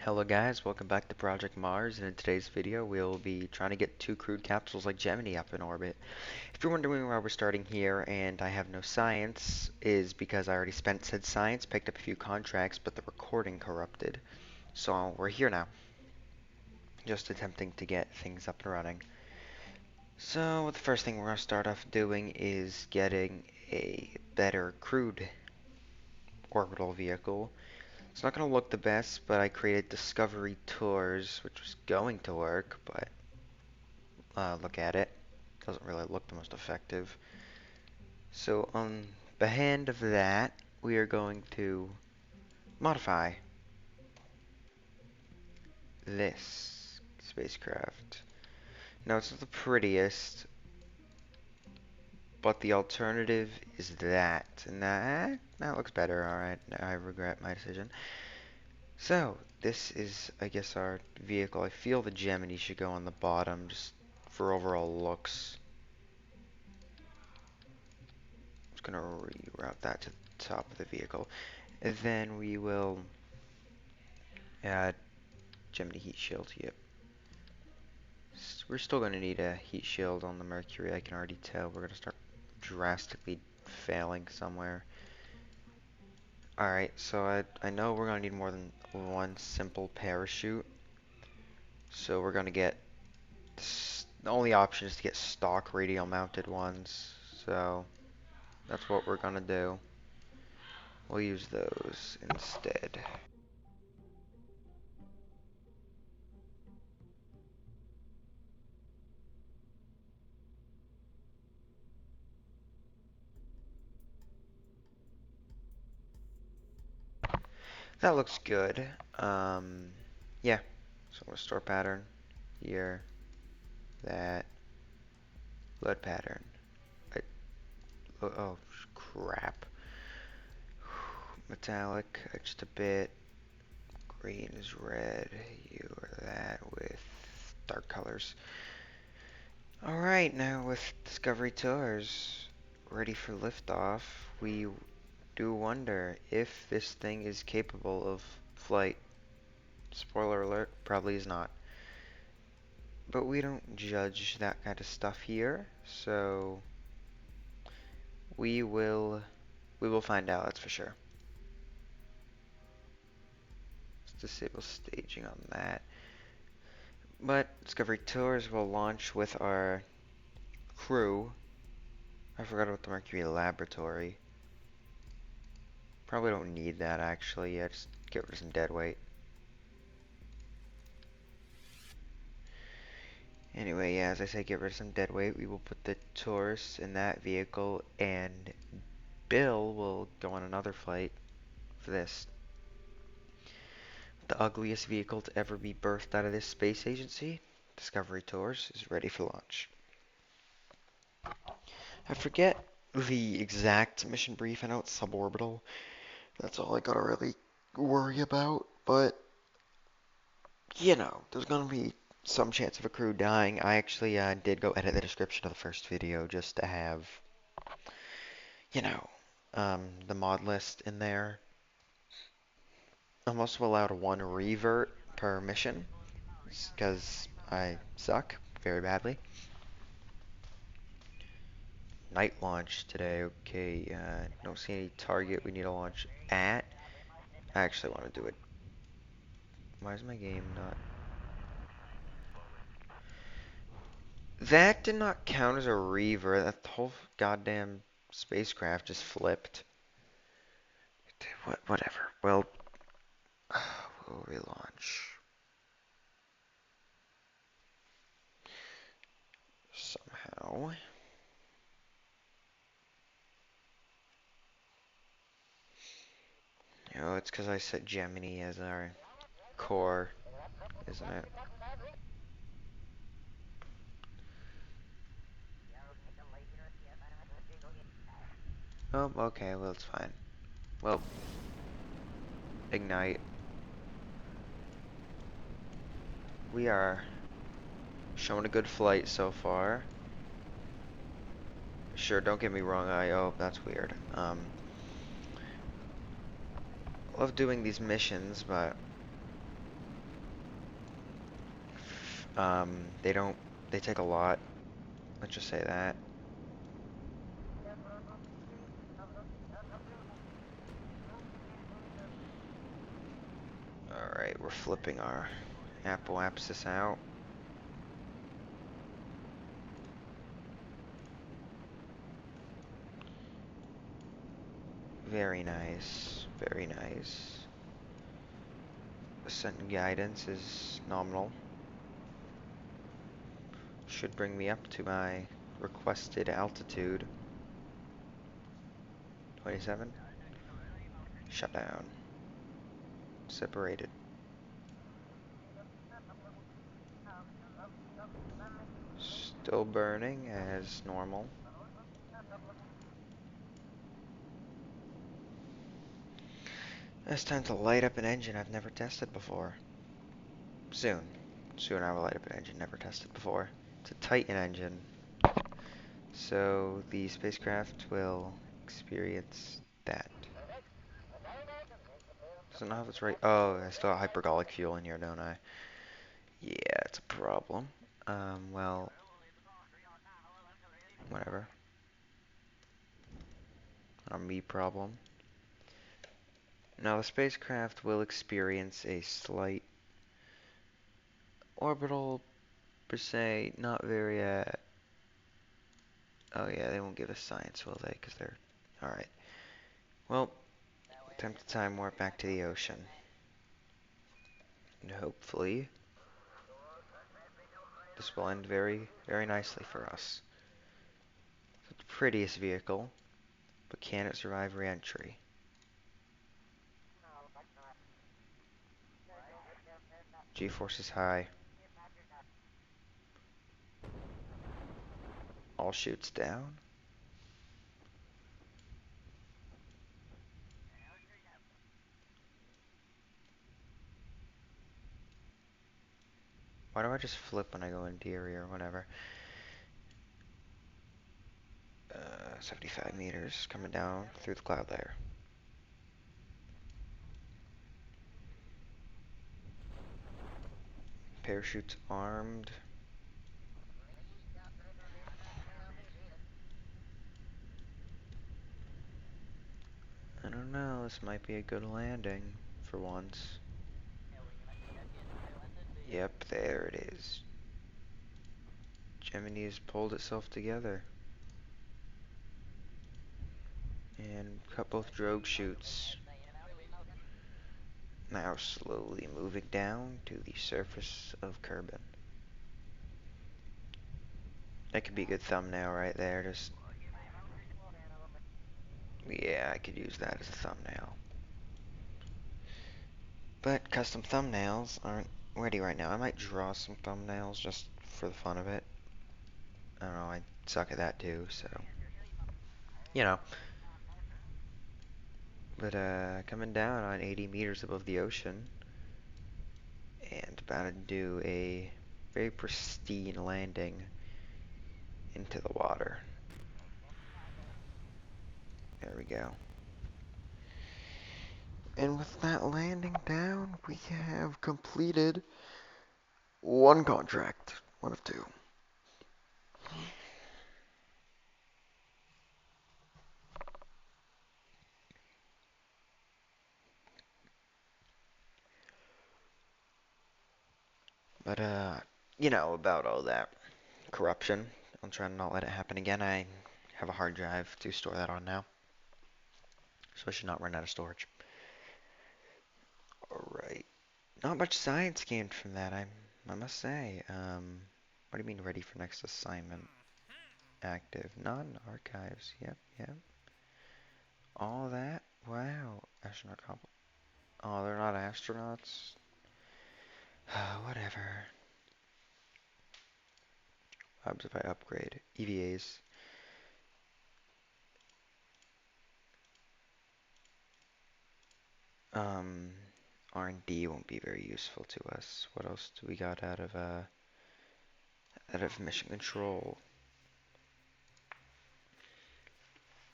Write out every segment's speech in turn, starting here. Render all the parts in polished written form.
Hello guys, welcome back to Project Mars, and in today's video we'll be trying to get two crewed capsules like Gemini up in orbit. If you're wondering why we're starting here and I have no science, is because I already spent said science, picked up a few contracts, but the recording corrupted. So we're here now, just attempting to get things up and running. So the first thing we're going to start off doing is getting a better crewed orbital vehicle. It's not going to look the best, but I created Discovery Tours, which was going to work, but look at it. Doesn't really look the most effective. So on the hand of that, we are going to modify this spacecraft. Now it's not the prettiest, but the alternative is that. And that looks better. Alright, I regret my decision. So, this is, I guess, our vehicle. I feel the Gemini should go on the bottom, just for overall looks. Just gonna reroute that to the top of the vehicle. And then we will add Gemini heat shield. Yep. We're still gonna need a heat shield on the Mercury. I can already tell we're gonna start drastically failing somewhere. Alright, so I know we're gonna need more than one simple parachute. So we're gonna get the only option is to get stock radial mounted ones. So that's what we're gonna do. We'll use those instead. That looks good. Yeah. So restore pattern here. That load pattern. I, oh crap. Metallic, just a bit. Green is red. You are that with dark colors. Alright, now with Discovery Tours ready for liftoff, we do wonder if this thing is capable of flight. Spoiler alert, probably is not. But we don't judge that kind of stuff here, so we will find out, that's for sure. Let's disable staging on that. But Discovery Tours will launch with our crew. I forgot about the Mercury Laboratory. Probably don't need that actually. Yeah, just get rid of some dead weight. Anyway, yeah, as I say, get rid of some dead weight. We will put the tourists in that vehicle, and Bill will go on another flight for this. The ugliest vehicle to ever be birthed out of this space agency, Discovery Tours, is ready for launch. I forget the exact mission brief. I know it's suborbital. That's all I gotta really worry about, but you know, there's gonna be some chance of a crew dying. I actually did go edit the description of the first video just to have, you know, the mod list in there. I'm also allowed one revert per mission, because I suck very badly. Night launch today, okay, don't see any target we need to launch at. I actually want to do it. Why is my game not... That did not count as a revert. That whole goddamn spacecraft just flipped. Whatever. Well, we'll relaunch. Somehow. Oh, it's because I set Gemini as our core, isn't it? Oh, okay, well, it's fine. Well, ignite. We are showing a good flight so far. Sure, don't get me wrong, oh, that's weird. Love doing these missions, but They don't, they take a lot. Let's just say that. Alright, we're flipping our Apple axis out. Very nice. Very nice. Ascent guidance is nominal. Should bring me up to my requested altitude. 27. Shutdown. Separated. Still burning as normal. It's time to light up an engine I've never tested before. Soon. Soon I will light up an engine never tested before. It's a Titan engine. So the spacecraft will experience that. Doesn't know if it's right. Oh, I still have hypergolic fuel in here, don't I? Yeah, it's a problem. Well, whatever. Not a me problem. Now the spacecraft will experience a slight orbital per se, not very, oh yeah, they won't give us science, will they? Because they're, alright. Well, time to time warp back to the ocean. And hopefully, this will end very, very nicely for us. It's the prettiest vehicle, but can it survive re-entry? G-force is high. All shoots down. Why do I just flip when I go interior or whatever? 75 meters coming down through the cloud layer. Parachutes armed. I don't know, this might be a good landing for once. Yep, there it is. Gemini has pulled itself together. And cut both drogue chutes. Now slowly moving down to the surface of Kerbin. That could be a good thumbnail right there, just... Yeah, I could use that as a thumbnail. But custom thumbnails aren't ready right now. I might draw some thumbnails just for the fun of it. I don't know, I suck at that too, so... You know. But, coming down on 80 meters above the ocean, and about to do a very pristine landing into the water. There we go. And with that landing down, we have completed one contract. One of two. But, you know, about all that corruption, I'll try to not let it happen again. I have a hard drive to store that on now, so I should not run out of storage. Alright. Not much science gained from that, I must say. What do you mean ready for next assignment? Active. Non-archives. Yep, yep. All that? Wow. Astronaut comp. Oh, they're not astronauts? Whatever. What happens if I upgrade? EVAs. Um, R&D won't be very useful to us. What else do we got out of mission control?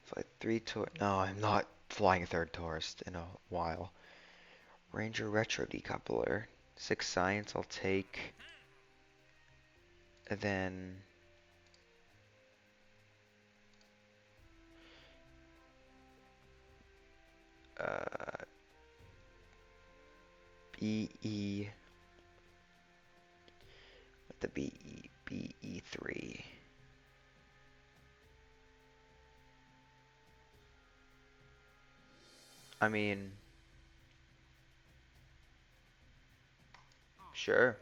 Flight 3 tour. No, I'm not flying a third tourist in a while. Ranger retro decoupler. 6 science I'll take. And then uh, BE, the BE3. I mean, sure.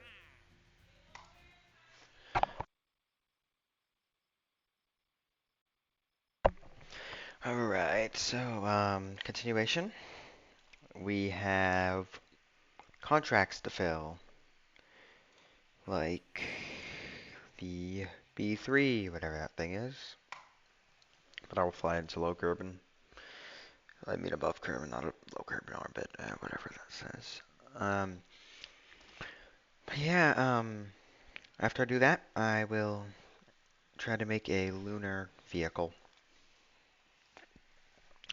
Alright, so, continuation. We have contracts to fill, like the B3, whatever that thing is. But I will fly into low Kerbin. I mean above Kerbin, not a low Kerbin orbit, whatever that says. Um, but yeah, after I do that, I will try to make a lunar vehicle.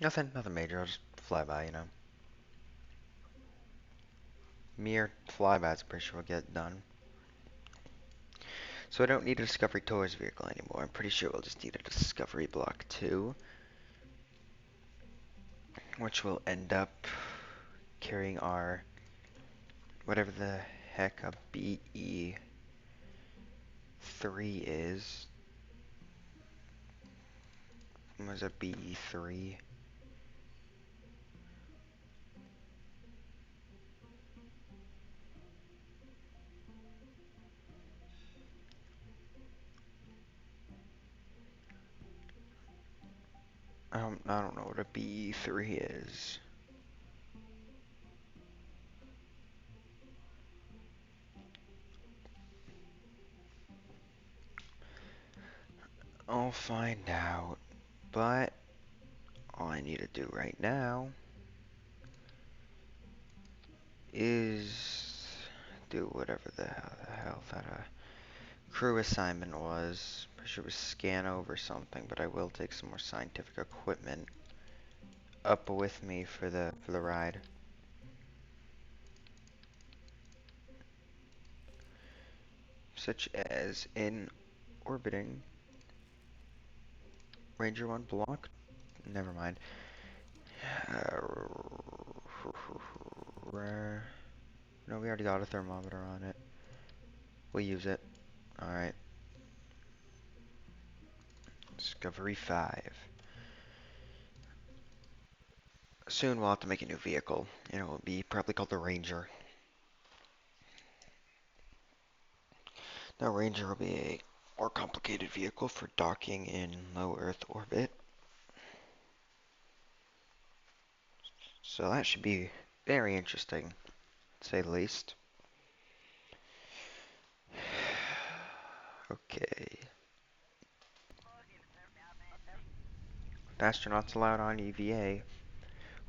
Nothing major, I'll just fly by, you know. Mere flybys, I'm pretty sure will get done. So I don't need a Discovery Tours vehicle anymore. I'm pretty sure we'll just need a Discovery Block 2, which will end up carrying our whatever the heck a BE3 is. What was a BE3? I don't know what a BE3 is. I'll find out. But all I need to do right now is do whatever the hell that crew assignment was. Pretty sure it was scan over something, but I will take some more scientific equipment up with me for the ride. Such as in orbiting Ranger 1 block. Never mind. No, we already got a thermometer on it. We'll use it. Alright. Discovery 5. Soon we'll have to make a new vehicle. And it will be probably called the Ranger. Now Ranger will be a more complicated vehicle for docking in low Earth orbit. So that should be very interesting, to say the least. Okay. Astronauts allowed on EVA.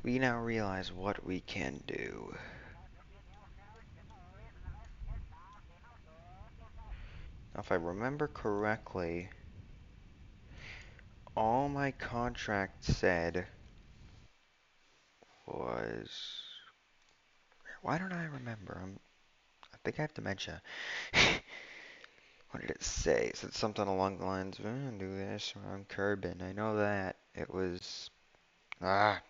We now realize what we can do. Now, if I remember correctly, all my contract said was... Why don't I remember? I think I have dementia. What did it say? It said something along the lines of, do this around Kerbin. I know that. It was... Ah!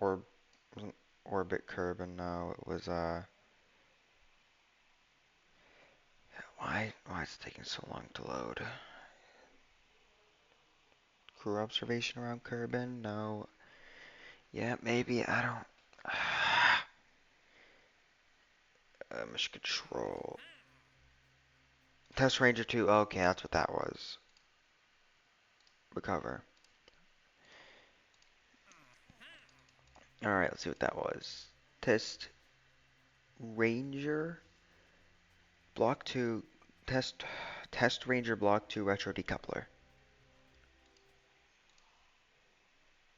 Or... wasn't Orbit Kerbin, no. It was, Why is it taking so long to load? Crew observation around Kerbin? No. Yeah, maybe. I don't... Mission control. Test Ranger 2. Okay, that's what that was. Recover. Alright, let's see what that was. Test Ranger Block 2. Test Ranger Block 2 retro decoupler.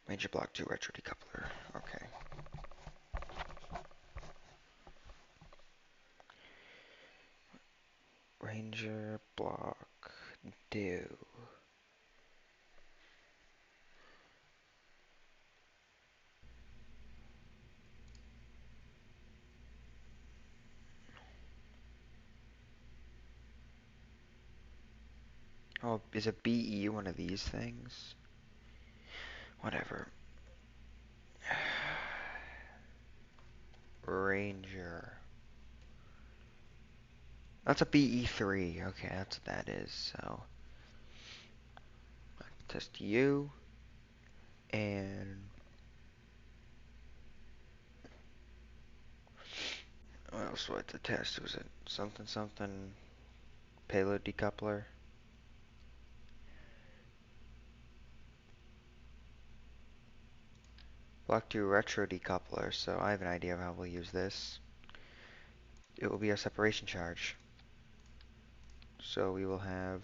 Ranger Block 2 retro decoupler. Okay. Ranger Block 2. Oh, is a BE one of these things? Whatever. Ranger. That's a BE3. Okay, that's what that is. So, test you. And what else was the test? Was it something something payload decoupler? Block 2 retro decoupler, so I have an idea of how we'll use this. It will be our separation charge. So we will have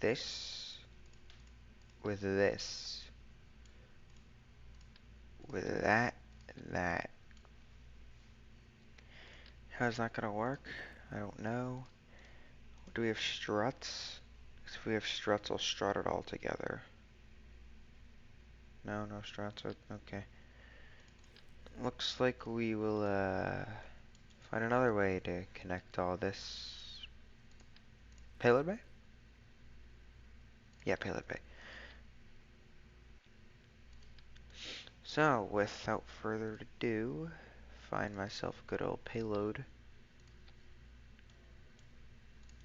this with this with that and that. How's that gonna work? I don't know. Do we have struts? 'Cause if we have struts, I'll strut it all together. No, no struts. Okay. Looks like we will find another way to connect all this. Payload bay? Yeah, payload bay. So, without further ado, find myself a good old payload.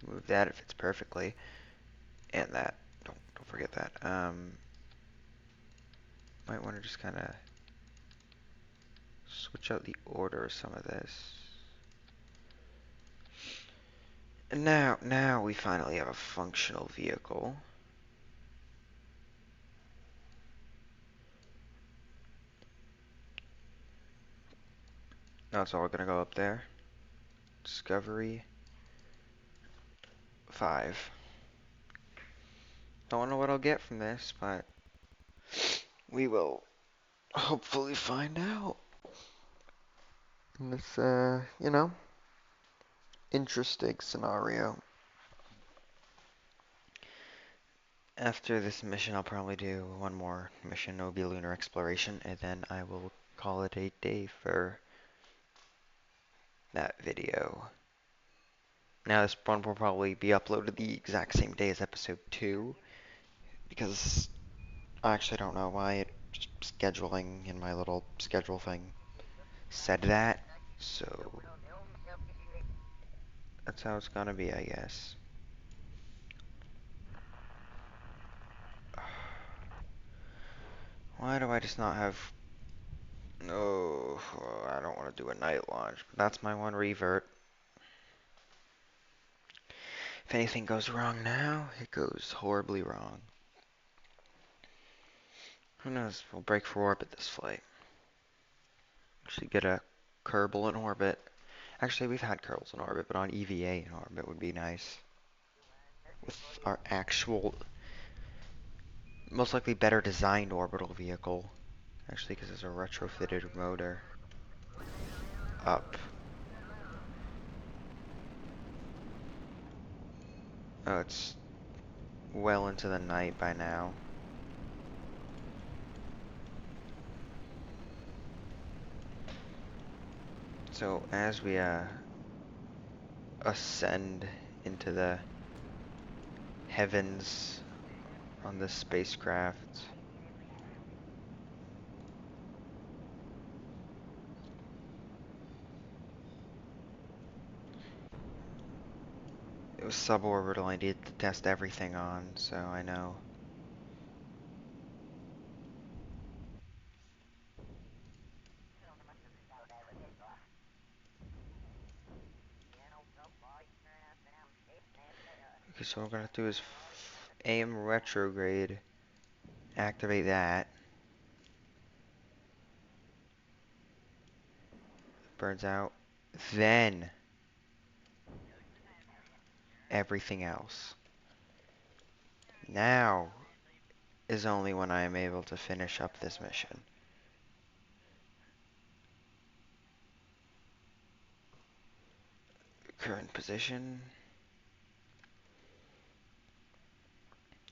Move that, it fits perfectly. And that. Don't forget that. Might want to just kind of switch out the order of some of this. And now we finally have a functional vehicle. Now it's all gonna go up there. Discovery 5. Don't know what I'll get from this, but we will hopefully find out. In this, interesting scenario. After this mission, I'll probably do one more mission. It'll be lunar exploration, and then I will call it a day for that video. Now, this one will probably be uploaded the exact same day as episode 2, because I actually don't know why it just scheduling in my little schedule thing said that. So that's how it's gonna be, I guess. Why do I just not have... No, I don't want to do a night launch, but that's my one revert. If anything goes wrong now, it goes horribly wrong. Who knows, we'll break for orbit this flight. Actually get a Kerbal in orbit. Actually, we've had Kerbals in orbit, but on EVA in orbit would be nice. With our actual, most likely better designed orbital vehicle. Actually, because it's a retrofitted motor. Up. Oh, it's well into the night by now. So as we ascend into the heavens on this spacecraft, it was suborbital. I needed to test everything on, so I know. Okay, so what we're gonna do is aim retrograde, activate that. Burns out. Then everything else. Now is only when I am able to finish up this mission. Current position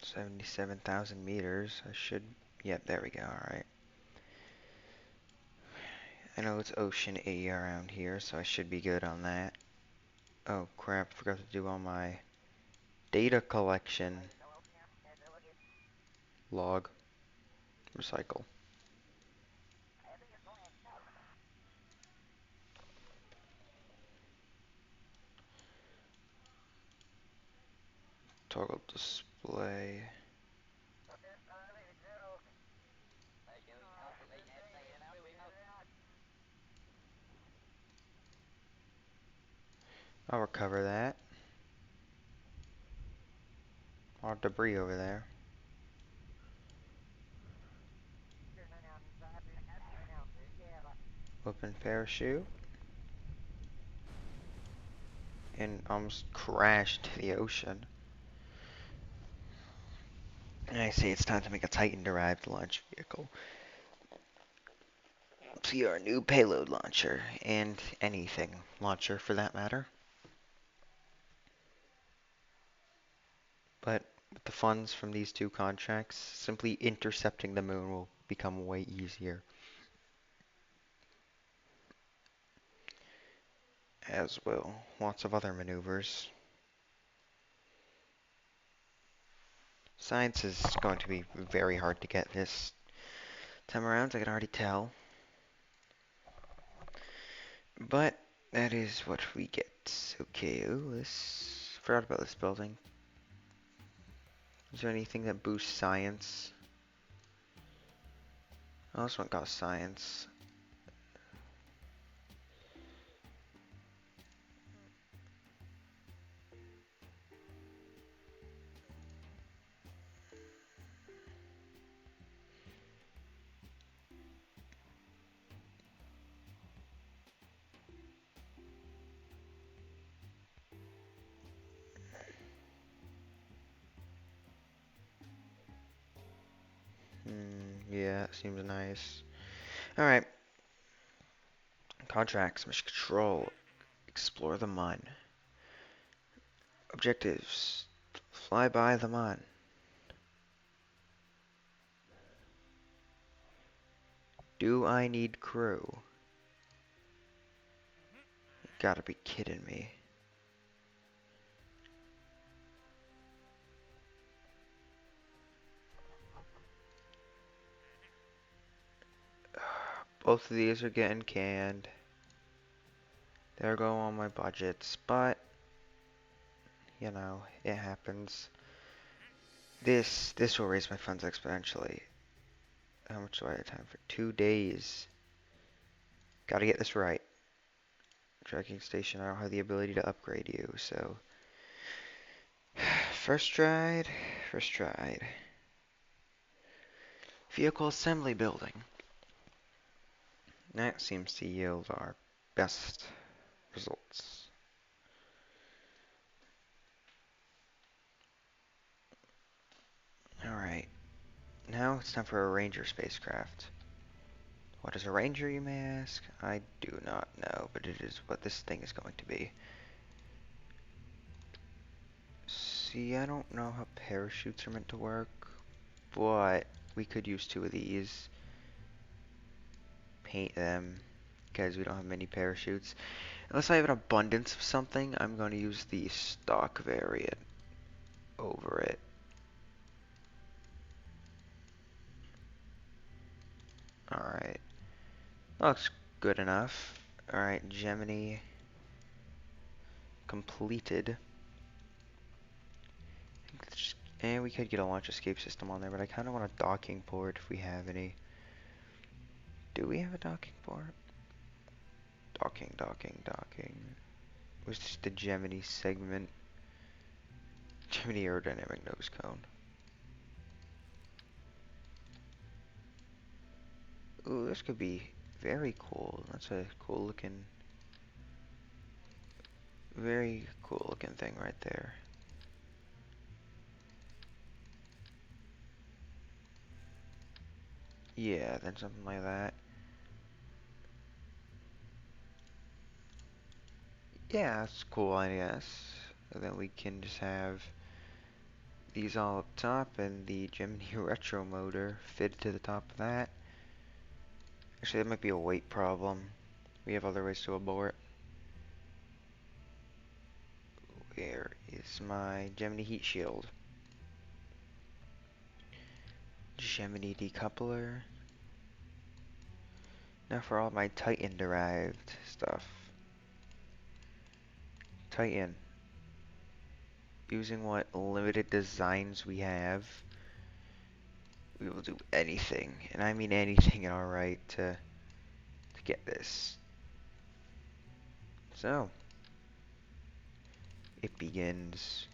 77,000 meters. I should, yep, there we go. Alright. I know it's ocean A around here, so I should be good on that. Oh crap, forgot to do all my Data collection. Log. Recycle. Toggle display. I'll recover that. All debris over there. Open parachute. And almost crashed to the ocean. And I say it's time to make a Titan-derived launch vehicle. See our new payload launcher, and anything launcher for that matter. But with the funds from these two contracts, simply intercepting the moon will become way easier. As will lots of other maneuvers. Science is going to be very hard to get this time around, I can already tell. But that is what we get. Okay, ooh, this... forgot about this building. Is there anything that boosts science? Oh, this one costs science. Yeah, it seems nice. Alright. Contracts, mission control, explore the mun. Objectives, fly by the mun. Do I need crew? You gotta be kidding me. Both of these are getting canned. There go all my budgets, but you know, it happens. This will raise my funds exponentially. How much do I have time for? 2 days. Gotta get this right. Tracking station, I don't have the ability to upgrade you, so first tried, first tried. Vehicle assembly building. That seems to yield our best results. Alright, now it's time for a Ranger spacecraft. What is a Ranger, you may ask? I do not know, but it is what this thing is going to be. See, I don't know how parachutes are meant to work, but we could use 2 of these. Paint them, because we don't have many parachutes. Unless I have an abundance of something, I'm going to use the stock variant over it. Alright. Looks good enough. Alright, Gemini completed. And we could get a launch escape system on there, but I kind of want a docking port if we have any. Do we have a docking port? Docking, docking, docking. It was just the Gemini segment. Gemini aerodynamic nose cone. Ooh, this could be very cool. That's a cool looking, very cool looking thing right there. Yeah, then something like that. Yeah, that's cool, I guess. And then we can just have these all up top and the Gemini retro motor fitted to the top of that. Actually, that might be a weight problem. We have other ways to abort. Where is my Gemini heat shield? Gemini decoupler. Now for all my Titan derived stuff. Titan. Using what limited designs we have, we will do anything, and I mean anything in our right to get this. So, it begins.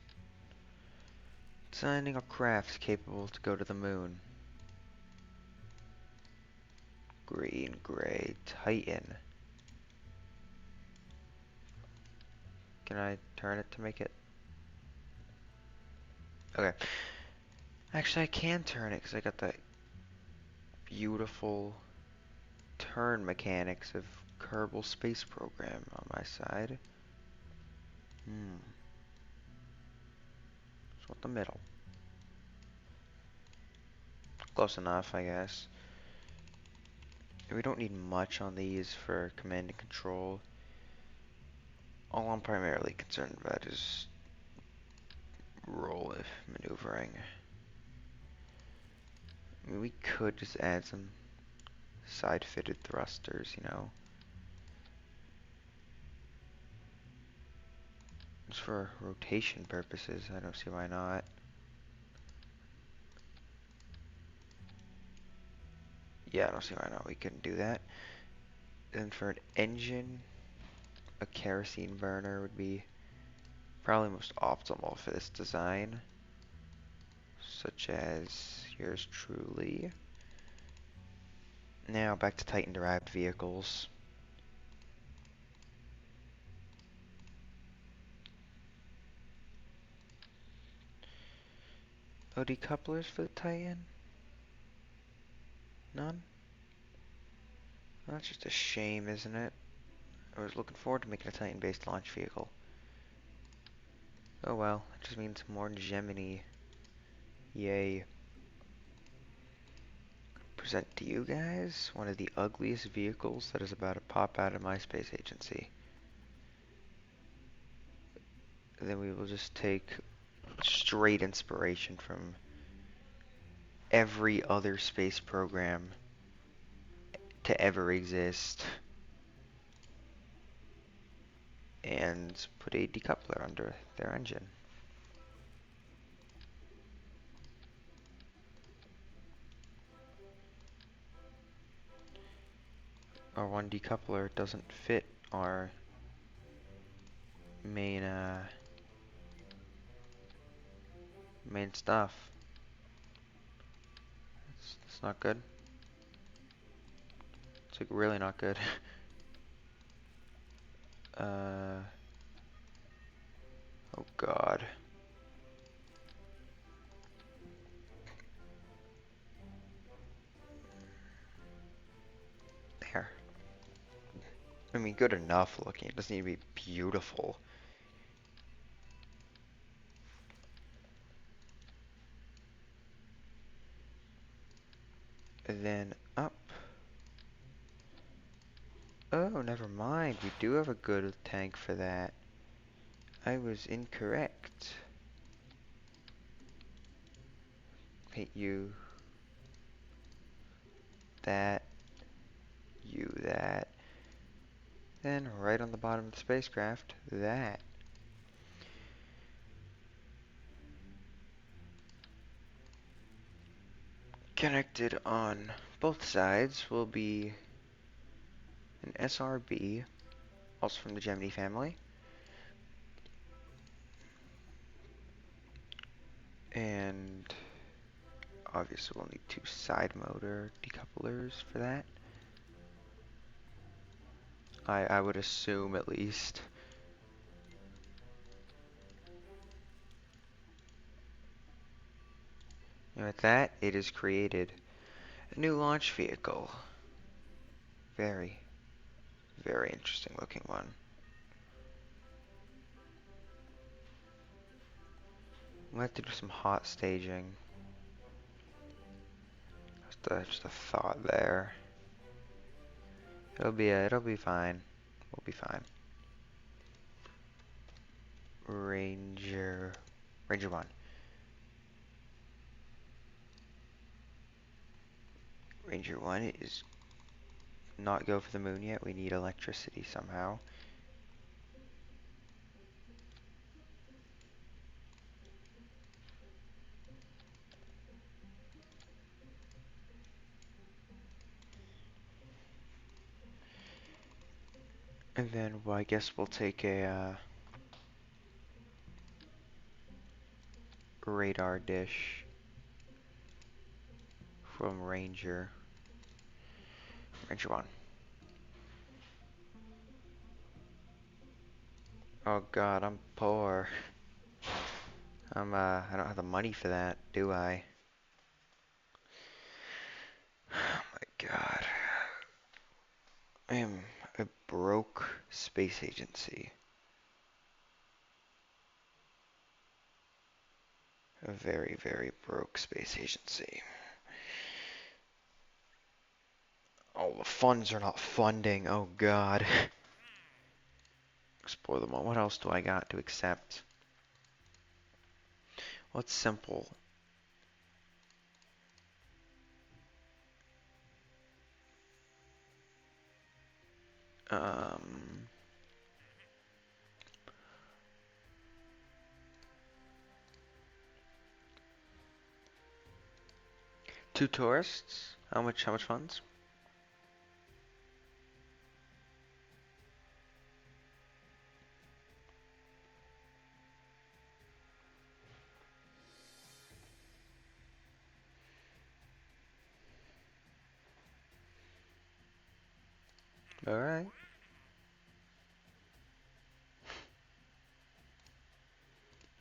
Designing a craft capable to go to the moon. Green, gray, Titan. Can I turn it to make it? Okay. Actually, I can turn it because I got that beautiful turn mechanics of Kerbal Space Program on my side. So the middle. Close enough, I guess. We don't need much on these for command and control. All I'm primarily concerned about is roll maneuvering. I mean, we could just add some side-fitted thrusters, you know. Just for rotation purposes, I don't see why not. Yeah, I don't see why not. We couldn't do that. Then for an engine, a kerosene burner would be probably most optimal for this design. Such as yours truly. Now back to Titan derived vehicles. Oh, decouplers for the Titan? None? That's just a shame, isn't it? I was looking forward to making a Titan-based launch vehicle. Oh well, it just means more Gemini. Yay. Present to you guys one of the ugliest vehicles that is about to pop out of my space agency. And then we will just take straight inspiration from every other space program to ever exist and put a decoupler under their engine. Our one decoupler doesn't fit our main main stuff. It's not good. It's like really not good. Oh god. There. I mean, good enough looking. It doesn't need to be beautiful. And then up. Oh, never mind. We do have a good tank for that. I was incorrect. Hit you. That. You that. Then right on the bottom of the spacecraft, that. Connected on both sides will be an SRB, also from the Gemini family. And obviously we'll need two side motor decouplers for that. I would assume at least. And with that, it is created a new launch vehicle. Very, very interesting looking one. We'll have to do some hot staging. Just a thought there. It'll be fine. We'll be fine. Ranger. Ranger 1. Ranger 1 is not go for the moon yet. We need electricity somehow. And then, well, I guess we'll take a radar dish from Ranger. Ranger 1. Oh god, I'm poor. I don't have the money for that, do I? Oh my god. I am a broke space agency. A very, very broke space agency. Oh, the funds are not funding. Oh god. Explore them all. What else do I got to accept? What's simple? Um, 2 tourists? How much funds? Alright.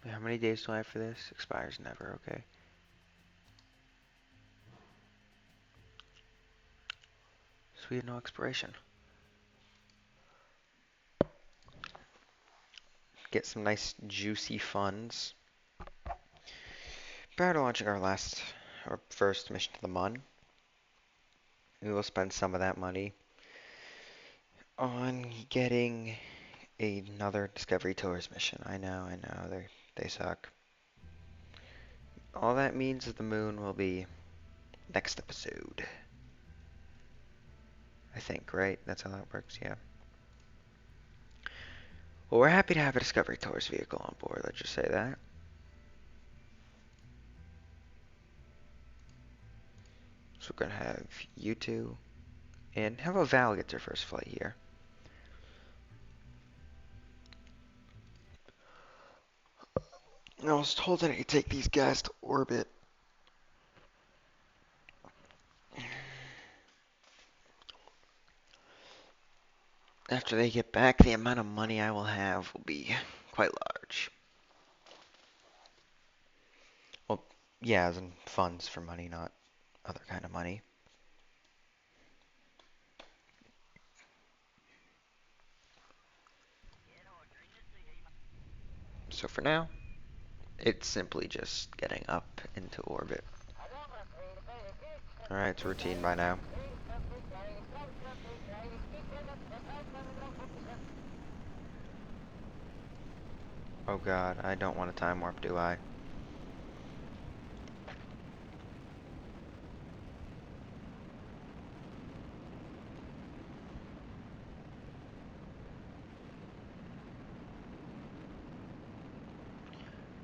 How many days do I have for this? Expires never, okay. Sweet, no expiration. Get some nice juicy funds. Prior to launching our first mission to the Mun, we will spend some of that money on getting another Discovery Tours mission. I know, they suck. All that means is the moon will be next episode. I think, right? That's how that works, yeah. Well, we're happy to have a Discovery Tours vehicle on board, let's just say that. So we're gonna have you two, and how about Val gets her first flight here? I was told that I could take these guys to orbit. After they get back, the amount of money I will have will be quite large. Well, yeah, as in funds for money, not other kind of money. So for now, it's simply just getting up into orbit. Alright, it's routine by now. Oh god, I don't want a time warp, do I?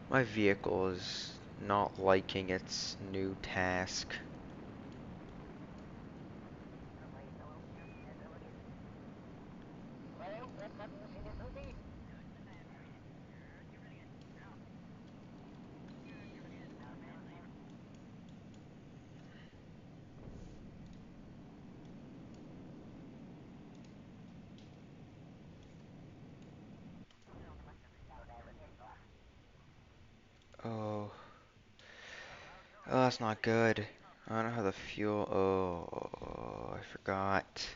My vehicle is not liking its new task. Oh. Oh, that's not good. I don't have the fuel. Oh, I forgot.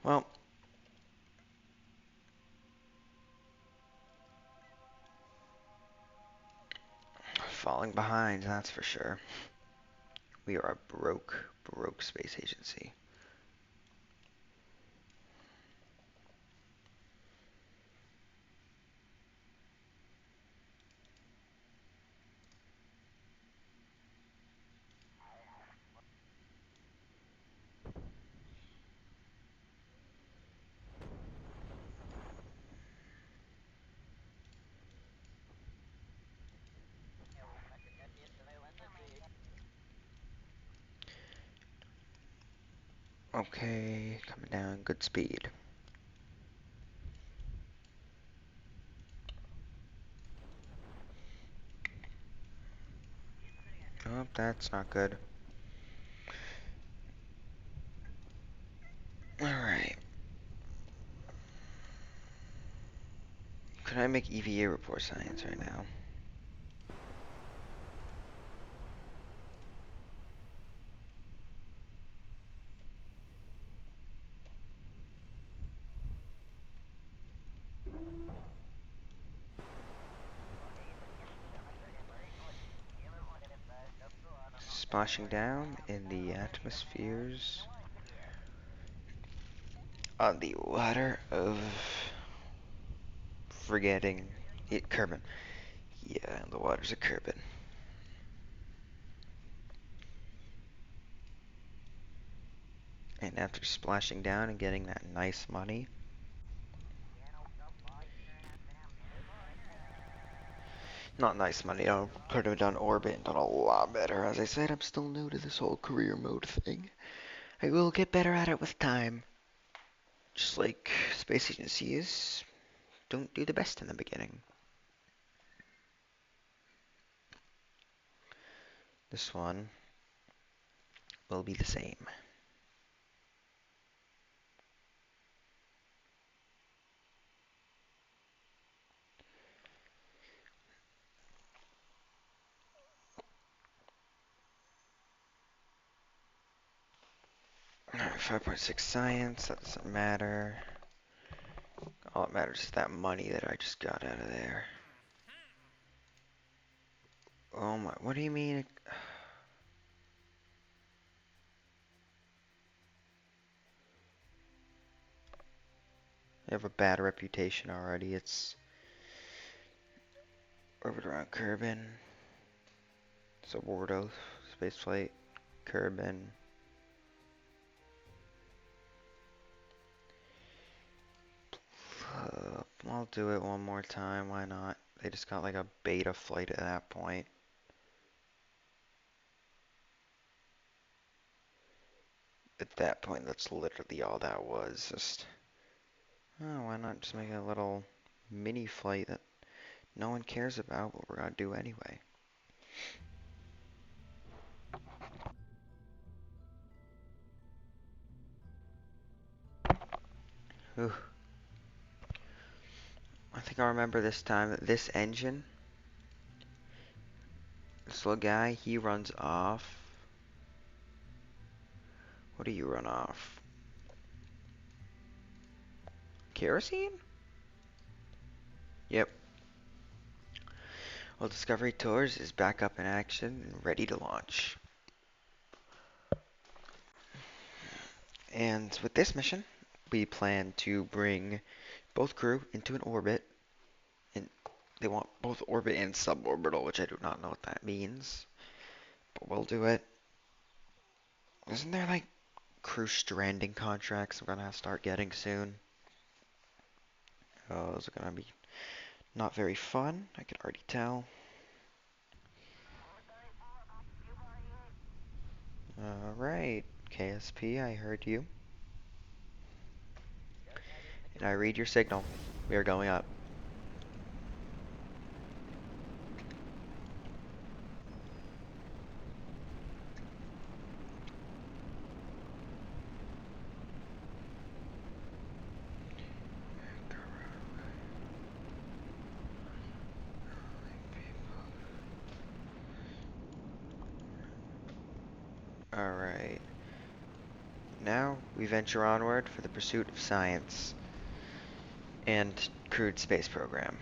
Well, falling behind, that's for sure. We are a broke space agency. Okay, coming down, good speed. Oh, that's not good. Alright. Could I make EVA report science right now? Splashing down in the atmospheres on the water of forgetting it, Kerbin. Yeah, the waters of Kerbin. And after splashing down and getting that nice money, not nice money, I could have done orbit and done a lot better. As I said, I'm still new to this whole career mode thing. I will get better at it with time. Just like space agencies don't do the best in the beginning. This one will be the same. Alright, 5.6 science, that doesn't matter. All that matters is that money that I just got out of there. Oh my, what do you mean? I have a bad reputation already. It's orbit around Kerbin, Subordo, spaceflight, Kerbin. I'll do it one more time, why not? They just got like a beta flight at that point. At that point, that's literally all that was. Just, oh, why not just make a little mini flight that no one cares about, but we're gonna do anyway. Ooh. I think I remember this time that this engine, this little guy, he runs off. What do you run off? Kerosene? Yep. Well, Discovery Tours is back up in action and ready to launch. And with this mission, we plan to bring both crew into an orbit. And they want both orbit and suborbital, which I do not know what that means. But we'll do it. Isn't there like crew stranding contracts we're gonna start getting soon? Oh, those are gonna be not very fun, I can already tell. Alright, KSP, I heard you. And I read your signal. We are going up. Alright. Now we venture onward for the pursuit of science and crewed space program.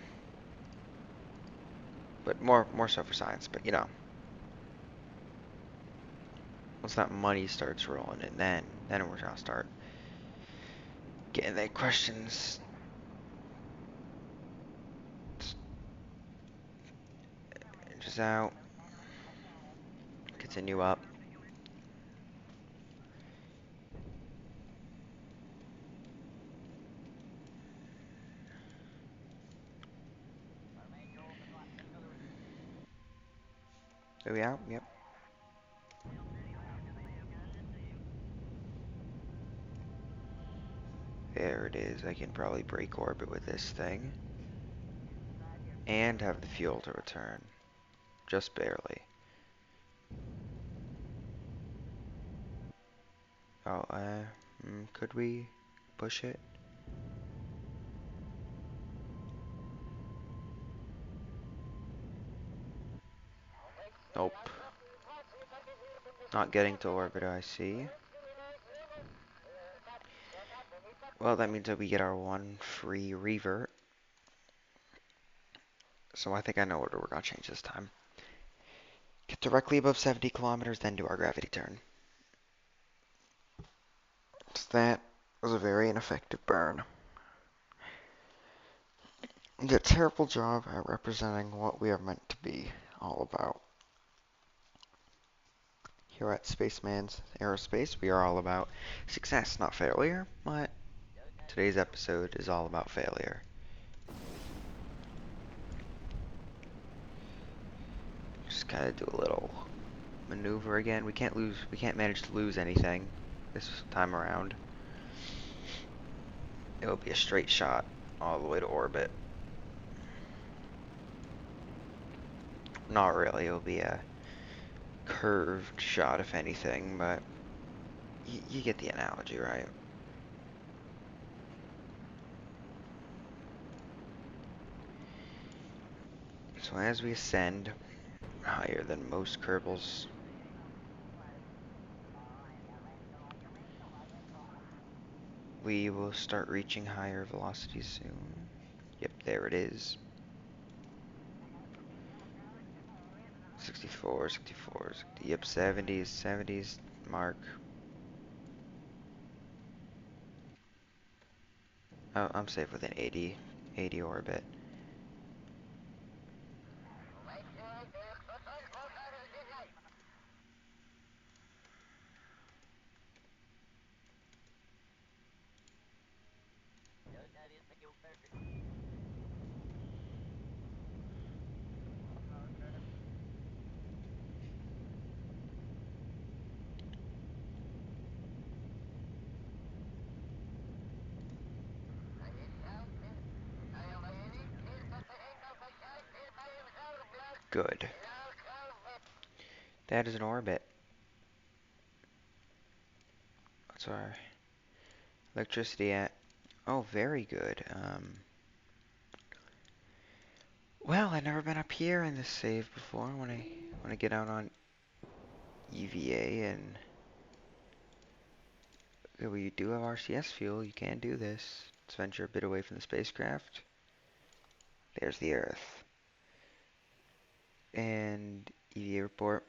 But more so for science, but you know. Once that money starts rolling in, then we're gonna start getting the questions. Just out. Continue up. Are we out? Yep. because I can probably break orbit with this thing. And have the fuel to return. Just barely. Oh, could we push it? Nope. Not getting to orbit, I see. Well, that means that we get our one free revert. So I think I know what we're going to change this time. Get directly above 70 kilometers, then do our gravity turn. So that was a very ineffective burn. You did a terrible job at representing what we are meant to be all about. Here at Spaceman's Aerospace, we are all about success, not failure, but today's episode is all about failure. Just kind of do a little maneuver again. We can't manage to lose anything this time around. It will be a straight shot all the way to orbit. Not really, it'll be a curved shot if anything, but you get the analogy, right? So as we ascend higher than most Kerbals, we will start reaching higher velocities soon. Yep, there it is. 64, 64, 60, yep, 70s, 70s mark. Oh, I'm safe with an 80 orbit. Good. That is an orbit. What's our electricity at? Oh, very good. Well, I've never been up here in this save before. When I get out on EVA and okay, we do have RCS fuel. You can do this. Let's venture a bit away from the spacecraft. There's the Earth. And EVA report.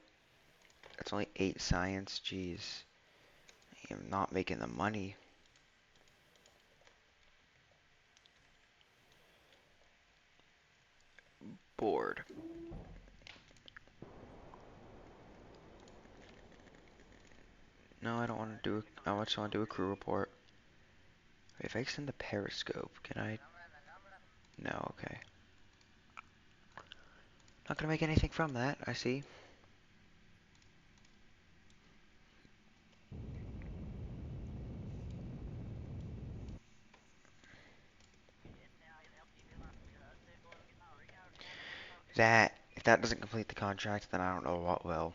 That's only 8 science. Jeez. I am not making the money. Bored. No, I don't want to do I just want to do a crew report. If I extend the periscope, can I? No, okay. Not gonna make anything from that, I see. If that doesn't complete the contract, then I don't know what will.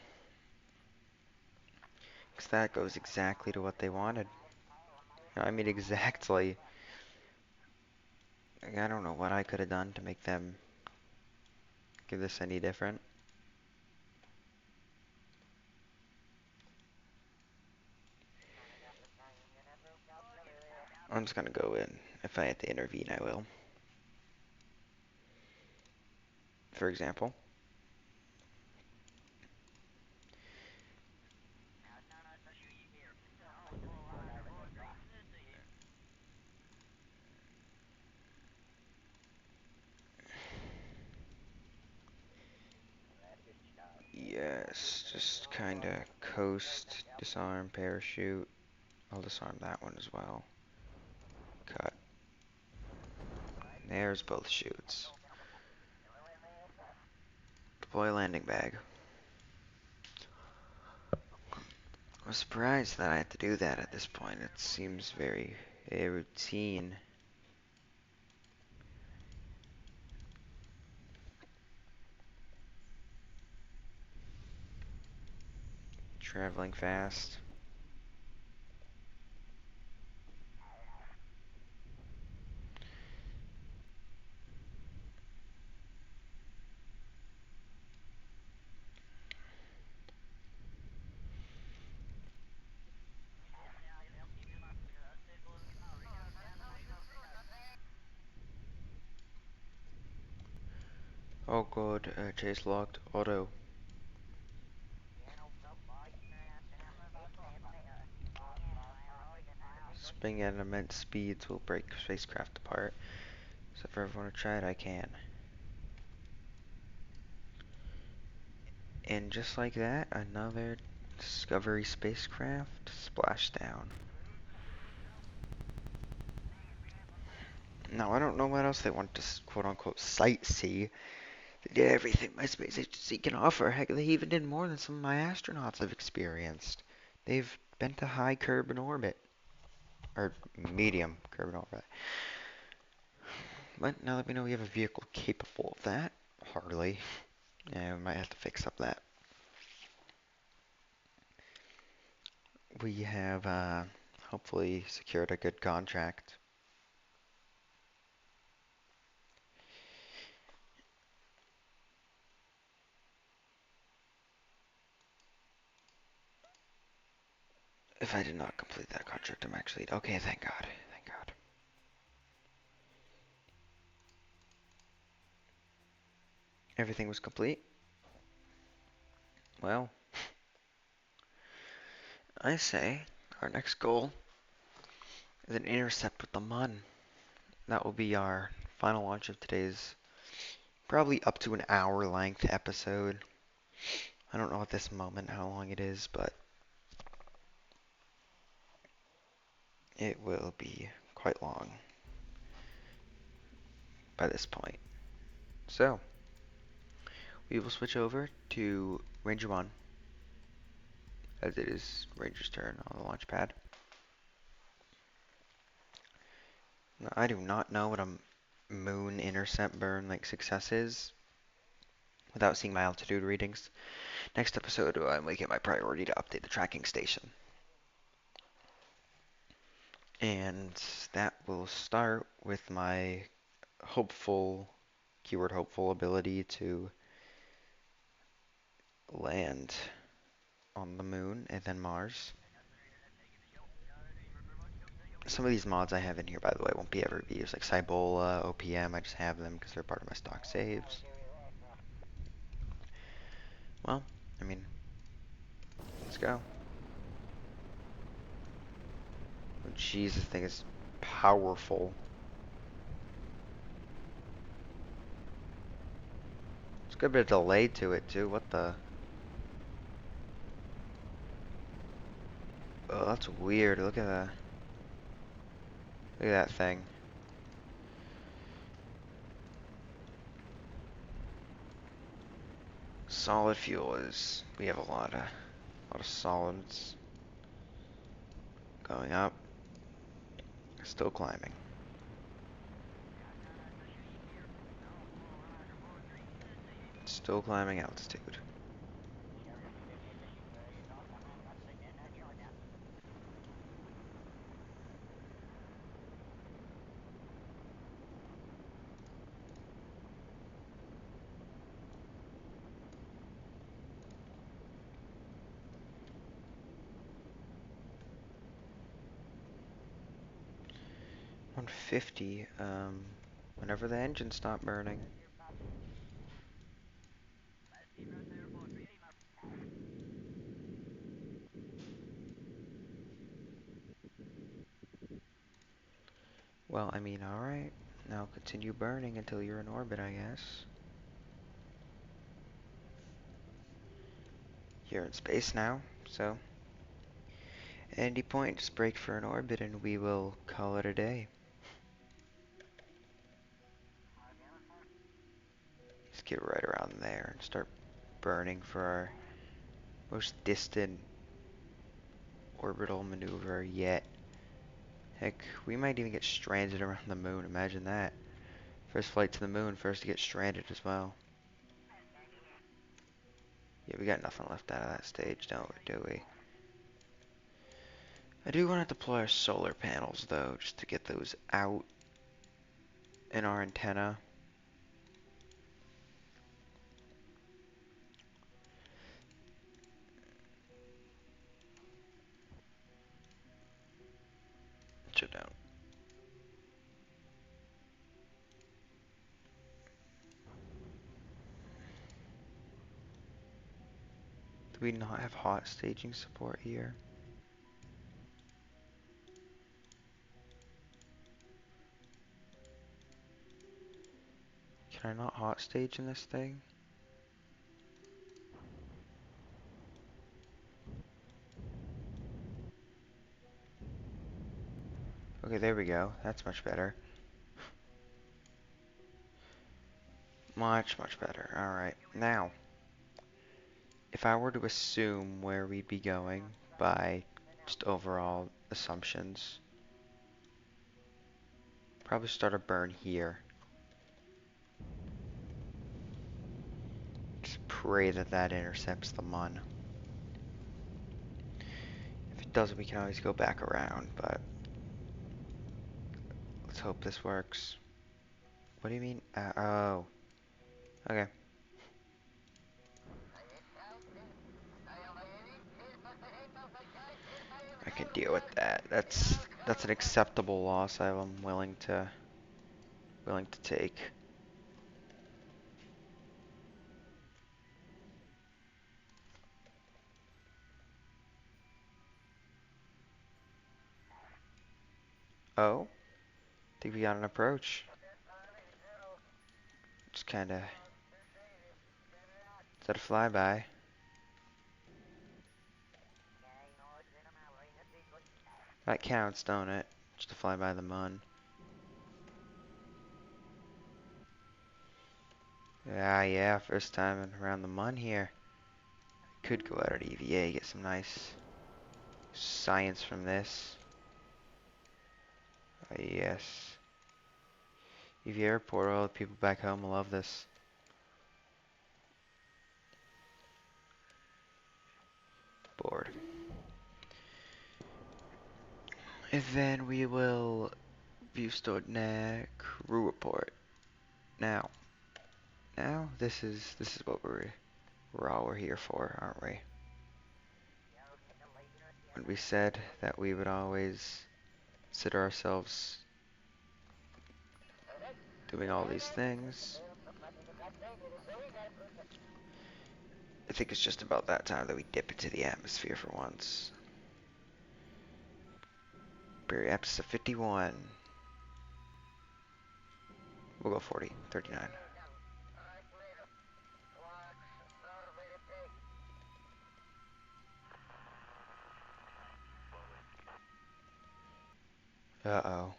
Because that goes exactly to what they wanted. I mean, exactly. I don't know what I could have done to make them give this any different. I'm just gonna go in. If I have to intervene, I will. For example. Yes, just kinda coast, disarm, parachute. I'll disarm that one as well. Cut. There's both chutes. Deploy landing bag. I'm surprised that I have to do that at this point. It seems very routine. traveling fast. Oh god, chase locked. Auto. Spinning at immense speeds will break spacecraft apart. So if I ever want to try it, I can. And just like that, another Discovery spacecraft splashed down. Now, I don't know what else they want to quote-unquote sightsee. They did everything my space agency can offer. Heck, they even did more than some of my astronauts have experienced. They've been to high Kerbin orbit. Or medium Kerbin orbit. But now that we know we have a vehicle capable of that, hardly. Yeah, we might have to fix up that. We have hopefully secured a good contract. If I did not complete that contract, I'm actually okay. Thank God. Thank God. Everything was complete. Well, I say our next goal is an intercept with the Mun. That will be our final launch of today's probably up to an hour length episode. I don't know at this moment how long it is, but it will be quite long by this point. So, we will switch over to Ranger 1, as it is Ranger's turn on the launch pad. Now, I do not know what a moon intercept burn like success is without seeing my altitude readings. Next episode, I make it my priority to update the tracking station. And that will start with my hopeful, keyword hopeful ability to land on the moon and then Mars. Some of these mods I have in here, by the way, won't be ever be used, like Cybola, OPM. I just have them because they're part of my stock saves. Well, I mean, let's go. Oh, jeez, this thing is powerful. There's a good bit of delay to it, too. What the? Oh, that's weird. Look at that. Look at that thing. Solid fuel is. We have a lot of solids going up. Still climbing. Still climbing altitude. $150. Whenever the engine stopped burning. Well, I mean, alright. Now continue burning until you're in orbit, I guess. You're in space now, so at any point, just break for an orbit and we will call it a day. Just get right around there and start burning for our most distant orbital maneuver yet. Heck, we might even get stranded around the moon. Imagine that. First flight to the moon, first to get stranded as well. Yeah, we got nothing left out of that stage, don't we, do we? I do want to deploy our solar panels, though, just to get those out in our antenna. Shut down. Do we not have hot staging support here? Can I not hot stage in this thing? Okay, there we go. That's much better. Much, much better. Alright, now, if I were to assume where we'd be going by just overall assumptions, probably start a burn here. Just pray that that intercepts the mun. If it doesn't, we can always go back around, but let's hope this works. What do you mean? Oh. Okay. I can deal with that. That's an acceptable loss I'm willing to take. Oh, think we got an approach. Just kinda. Is that a flyby? That counts, don't it? Just to fly by the mun. Yeah, first time around the mun here. Could go out at EVA, get some nice science from this. Yes. EVA airport, all the people back home will love this. Board. And then we will view stored net crew report. Now, this is what we're all here for, aren't we? When we said that we would always consider ourselves doing all these things, I think it's just about that time that we dip into the atmosphere for once. Barrier apps of 51. We'll go 40, 39. Uh-oh.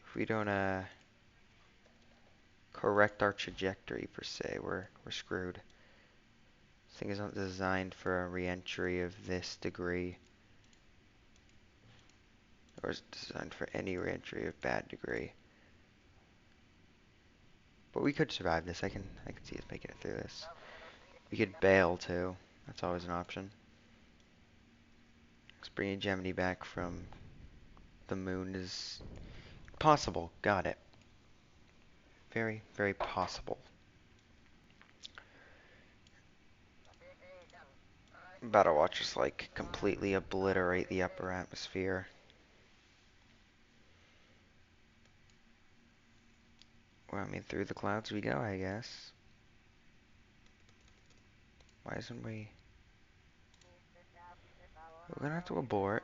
If we don't correct our trajectory per se, we're screwed. This thing isn't designed for a re-entry of this degree. Or is it designed for any re-entry of bad degree? But we could survive this. I can see us making it through this. We could bail too. That's always an option. Let's bring Gemini back from the moon is possible. Got it. Very, very possible. I'm about to watch us like completely obliterate the upper atmosphere. Well, I mean, through the clouds we go, I guess. Why isn't we? We're gonna have to abort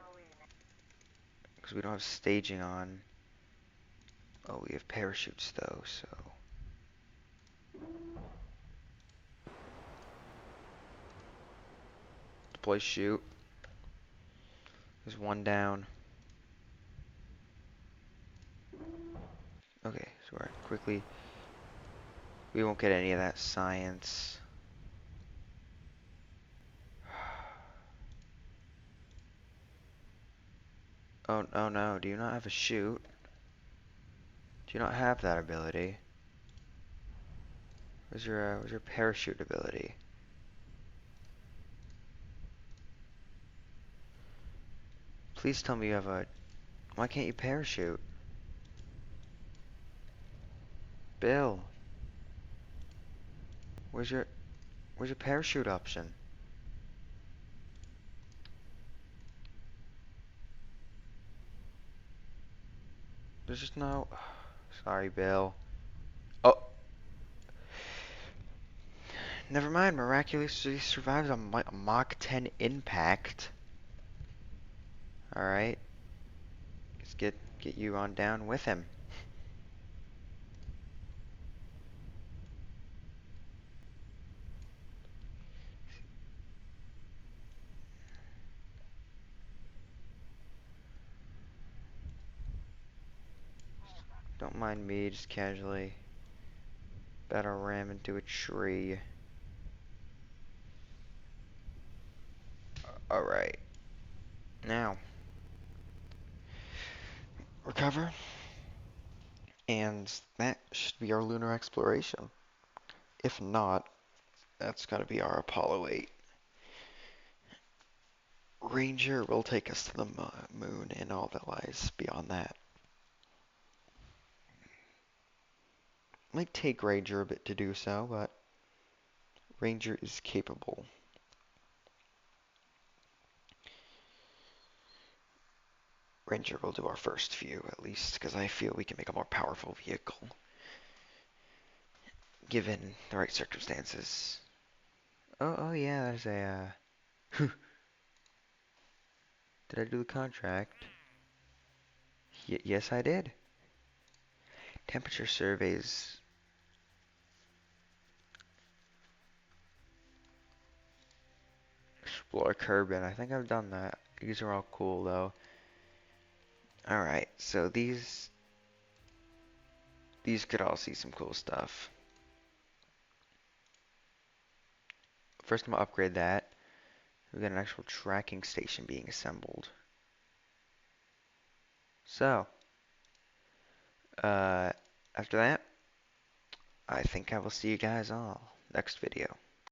because we don't have staging on. Oh, we have parachutes though, so. Deploy shoot. There's one down. Okay, so we're quickly. We won't get any of that science. Oh no, do you not have a shoot? Do you not have that ability? Where's your parachute ability? Please tell me you have a. Why can't you parachute? Bill, where's your where's your parachute option? There's just no. Sorry, Bill. Oh, never mind. Miraculously survives a Mach 10 impact. All right, let's get you on down with him. Don't mind me, just casually battle ram into a tree. All right, now recover, and that should be our lunar exploration. If not, that's gotta be our Apollo 8. Ranger will take us to the moon and all that lies beyond that. Might take Ranger a bit to do so, but Ranger is capable. Ranger will do our first few, at least, because I feel we can make a more powerful vehicle, given the right circumstances. Oh yeah, there's a, did I do the contract? Yes, I did. Temperature surveys. Explore Kerbin. I think I've done that. These are all cool, though. Alright, so these could all see some cool stuff. First, I'm gonna upgrade that. We got an actual tracking station being assembled. So, uh, after that, I think I will see you guys all next video.